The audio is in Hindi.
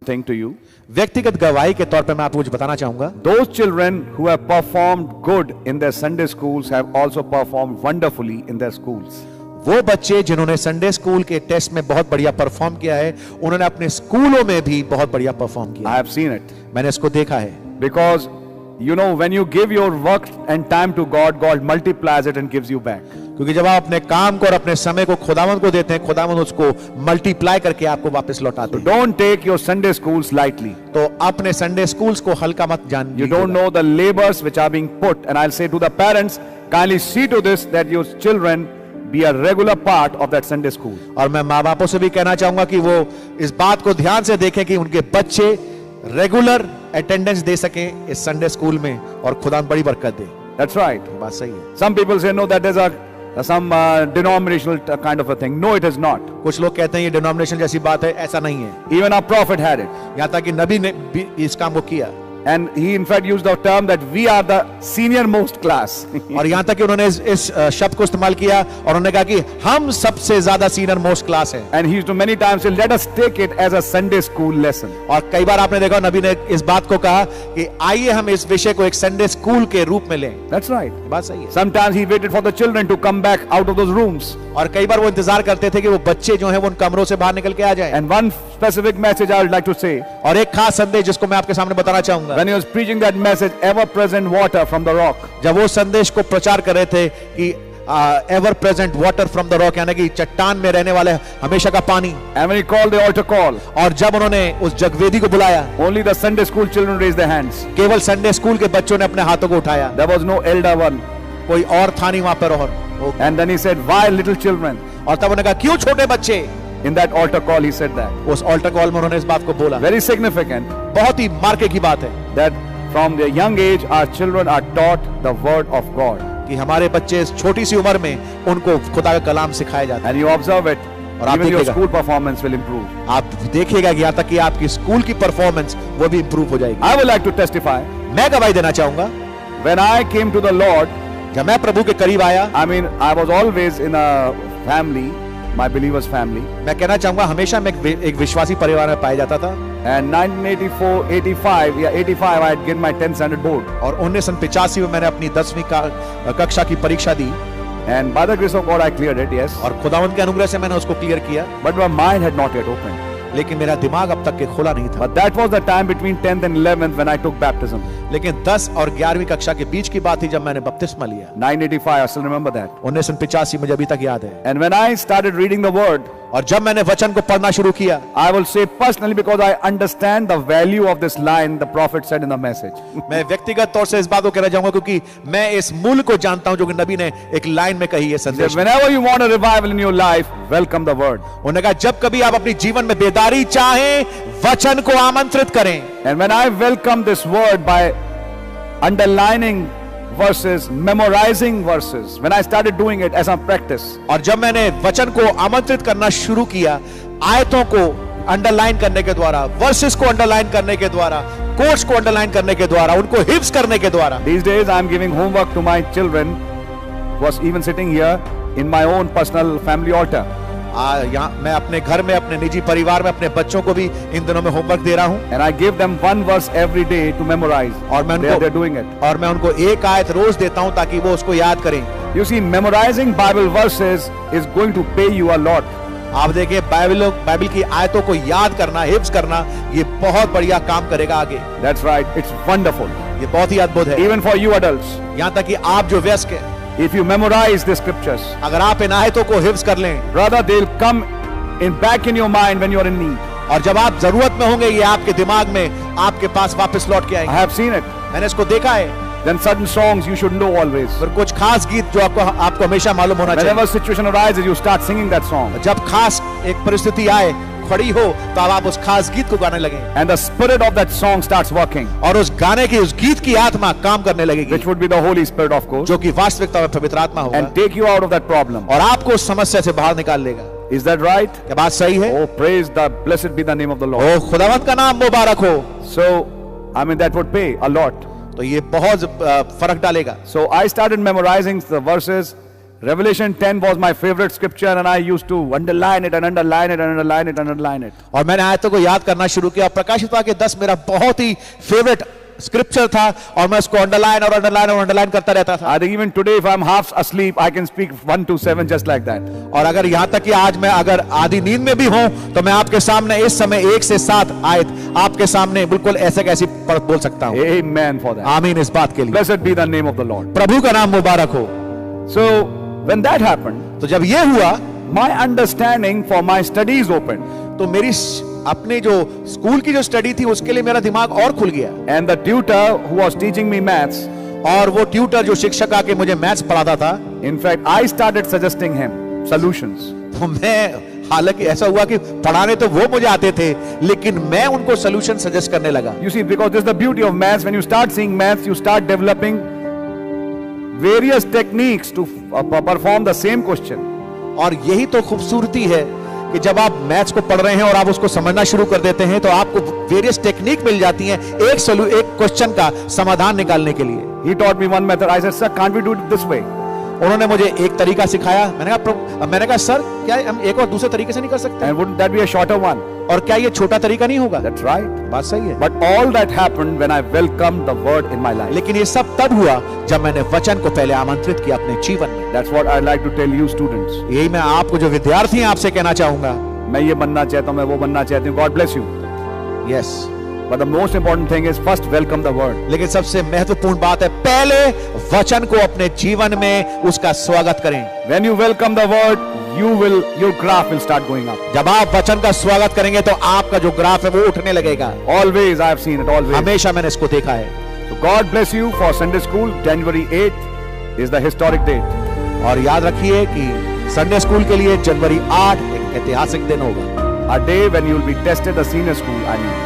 something to you. व्यक्तिगत गवाही के तौर पे मैं आपको कुछ बताना चाहूंगा। Those children who have performed good in their Sunday schools have also performed wonderfully in their schools. वो बच्चे जिन्होंने संडे स्कूल के टेस्ट में बहुत बढ़िया परफॉर्म किया है, उन्होंने अपने स्कूलों में भी बहुत बढ़िया परफॉर्म किया। I have seen it. मैंने इसको देखा है। Because you know, when you give your work and time to God, God multiplies it and gives you back. क्योंकि जब आप अपने काम को और अपने समय को खुदावंद को देते हैं, खुदावंद उसको मल्टीप्लाई करके आपको वापस लौटाते हैं। Don't take your Sunday schools lightly. तो अपने संडे स्कूल्स को हल्का मत जान। You don't know the labors which are being put, and I'll say to the parents, kindly see to this that your children be a regular part of that Sunday school. और मैं माँ बापों से भी कहना चाहूंगा कि वो इस बात को ध्यान से देखें कि उनके बच्चे रेगुलर अटेंडेंस दे सके इस संडे स्कूल में, और खुदा बड़ी बरकत दे। That's right. बात सही है। Some people say no, that is some denominational kind of a thing. No, it is not. कुछ लोग कहते हैं ये डिनोमिनेशन जैसी बात है, ऐसा नहीं है। Even our prophet had it. यहाँ तक कि नबी ने भी इस काम को किया। And he in fact used the term that we are the senior most class. और यहाँ तक कि उन्होंने इस शब्द को इस्तेमाल किया और उन्होंने कहा कि हम सबसे ज्यादा सीनियर मोस्ट क्लास हैं। And he used to many times say, let us take it as a Sunday school lesson. और कई बार आपने देखा नबी ने इस बात को कहा कि आइए हम इस विषय को एक संडे स्कूल के रूप में लें। That's right. बात सही है। Sometimes he waited for the children to come back out of those rooms. और कई बार वो इंतजार करते थे कि वो बच्चे जो हैं वो उन कमरों से बाहर निकल के आ जाएं। And one specific message I would like to say. और एक खास संदेश जिसको मैं आपके सामने बताना चाहूंगा। When he was preaching that message, ever present water from the rock. जब वो संदेश को प्रचार कर रहे थे कि ever present water from the rock, यानी कि चट्टान में रहने वाले हमेशा का पानी। And when he called the altar call, और जब उन्होंने उस जगवेदी को बुलाया, only the Sunday school children raised their hands. केवल संडे स्कूल के बच्चों ने अपने हाथों को उठाया। There was no elder one. कोई और था नहीं वहां पर। And then he said, why little children? और तब उन्होंने कहा क्यों छोटे बच्चे? In that altar call he said that. उस altar call में उन्होंने इस बात को बोला। Very significant. बहुत ही मार्के की बात है। That from their young age our children are taught the word of God. कि हमारे बच्चे इस छोटी सी उम्र में उनको खुदा का कलाम सिखाया जाता है। And you observe it. और आप even your देखिएगा, school performance will improve. आप देखिएगा कि यहाँ तक कि आपकी स्कूल की परफॉर्मेंस वो भी इंप्रूव हो जाएगी। I would like to testify. मैं गवाही देना चाहूंगा। When I came to the Lord, जब मैं प्रभु के करीब आया, I mean, I was always in a family, my believers family. मैं कहना चाहूंगा हमेशा मैं एक विश्वासी परिवार में पाया जाता था। And 1985, I had given my 10th standard board. और 1985 में मैंने अपनी 10वीं कक्षा की परीक्षा दी। And by the grace of God I cleared it, yes. और खुदावंद के अनुग्रह से मैंने उसको क्लियर किया। But my mind had not yet opened. लेकिन मेरा दिमाग अब तक के खुला नहीं था। But that was the time between 10th and 11th when I took baptism. लेकिन 10 और 11वीं कक्षा के बीच की बात थी जब मैंने बपतिस्मा लिया। 1985, I still remember that. 1985 मुझे अभी तक याद है। And when I started reading the word, और जब मैंने वचन को पढ़ना शुरू किया, I will say personally because I understand the value of this line the prophet said in the message. मैं व्यक्तिगत तौर से इस बात को कहना चाहूंगा क्योंकि मैं इस मूल को जानता हूं जो कि नबी ने एक लाइन में कही है संदेश। Whenever you want a revival in your life, welcome the word. उन्होंने कहा जब कभी आप अपनी जीवन में बेदारी चाहें, वचन को आमंत्रित करें। And when I welcome this word by underlining verses, memorizing verses, when I started doing it as a practice. और जब मैंने वचन को आमंत्रित करना शुरू किया, आयतों को अंडरलाइन करने के द्वारा, वर्सेस को अंडरलाइन करने के द्वारा, कोट्स को अंडरलाइन करने के द्वारा, उनको हिफ्ज करने के द्वारा। These days I am giving homework to my children, was even sitting here in my own personal family altar. यहाँ मैं अपने घर में, अपने निजी परिवार में अपने बच्चों को भी इन दिनों में होमवर्क दे रहा हूँ। And I give them one verse every day to memorize. और मैं they're doing it. और मैं उनको एक आयत रोज देता हूँ ताकि वो उसको याद करें। You see, memorizing Bible verses is going to pay you a lot. आप देखिए बाइबल की आयतों को याद करना, हिफ्ज करना, ये बहुत बढ़िया काम करेगा आगे। That's right. It's wonderful. ये बहुत ही अद्भुत है। Even for you adults. यहाँ तक कि आप जो वयस्क हैं, if you memorize the scriptures, अगर आप इन आयतों को हिफ्ज कर लें, brother, they'll come back in your mind when you are in need. और जब आप जरूरत में होंगे ये आपके दिमाग में आपके पास वापस लौट के आएंगे। I have seen it. मैंने इसको देखा है। Then certain songs you should know always. फिर कुछ खास गीत जो आपको हमेशा मालूम होना चाहिए। Whenever situation arises, you start singing that song. जब खास एक परिस्थिति आए, खड़ी हो, तो आप उस खास गीत को गाने लगे। And the spirit of that song starts working. और उस गाने की, उस गीत की आत्मा काम करने लगेगी। Which would be the Holy Spirit, of course. जो कि वास्तविकता में पवित्र आत्मा होगा। And take you out of that problem. और आपको उस समस्या से बाहर निकाल लेगा। Is that right? क्या बात सही है? Oh, praise the blessed be the name of the Lord. ओ खुदावंद का नाम मुबारक हो। So, I mean that would pay a lot. तो ये बहुत फर्क डालेगा। So I started memorizing the verses Revelation 10 was my favorite scripture and I used to underline it and underline it and underline it and underline it. और मैंने आयतों को याद करना शुरू किया। प्रकाशित वाक्य 10 मेरा बहुत ही फेवरेट स्क्रिप्चर था और मैं उसको अंडरलाइन और अंडरलाइन और अंडरलाइन करता रहता था। I think even today if I'm half asleep I can speak 1 to 7 just like that. और अगर यहां तक कि आज मैं अगर आधी नींद में भी हूं तो मैं आपके सामने इस समय 1 से 7 आयत आपके सामने बिल्कुल ऐसे कैसी बोल सकता हूं। Amen for that. आमीन इस बात के लिए। Blessed be the name of the Lord. प्रभु का नाम मुबारक हो। So when that happened, तो जब ये हुआ my understanding for my studies opened. तो मेरी अपने जो स्कूल की जो स्टडी थी उसके लिए मेरा दिमाग और खुल गया। And the tutor who was teaching me maths, और वो ट्यूटर जो शिक्षक आके मुझे मैथ्स पढ़ाता था, in fact I started suggesting him solutions. तो मैं हालांकि ऐसा हुआ कि पढ़ाने तो वो मुझे आते थे लेकिन मैं उनको सोल्यूशन सजेस्ट करने लगा। You see, because this is the beauty of maths. When you start seeing maths, you start developing various techniques to perform the same question. और यही तो खूबसूरती है कि जब आप मैथ्स को पढ़ रहे हैं और आप उसको समझना शुरू कर देते हैं तो आपको वेरियस टेक्निक मिल जाती हैं एक क्वेश्चन का समाधान निकालने के लिए। He taught me one method. I said, sir, can't we do it this way? उन्होंने मुझे एक तरीका सिखाया। मैंने कहा सर क्या हम एक और दूसरे तरीके से नहीं कर सकते? And wouldn't that be a shorter one? और क्या ये छोटा तरीका नहीं होगा? That's right. बात सही है। But all that happened when I welcomed the word in my life. लेकिन ये सब तब हुआ जब मैंने वचन को पहले आमंत्रित किया अपने जीवन में। That's what I'd like to tell you students. यही मैं आपको जो विद्यार्थी हैं आपसे कहना चाहूंगा। मैं ये बनना चाहता हूं, मैं वो बनना चाहती हूं। God bless you. Yes. But the most important thing is first welcome the word. लेकिन सबसे महत्वपूर्ण बात है पहले वचन को अपने जीवन में उसका स्वागत करें। When you welcome the word, your graph will start going up. जब आप वचन का स्वागत करेंगे तो आपका जो ग्राफ है वो उठने लगेगा। Always I have seen it, always. हमेशा मैंने इसको देखा है। So God bless you for Sunday school. January 8th is the historic date. और याद रखिए कि संडे स्कूल के लिए जनवरी 8 एक ऐतिहासिक दिन होगा। A day when you will be tested, the senior school, I mean.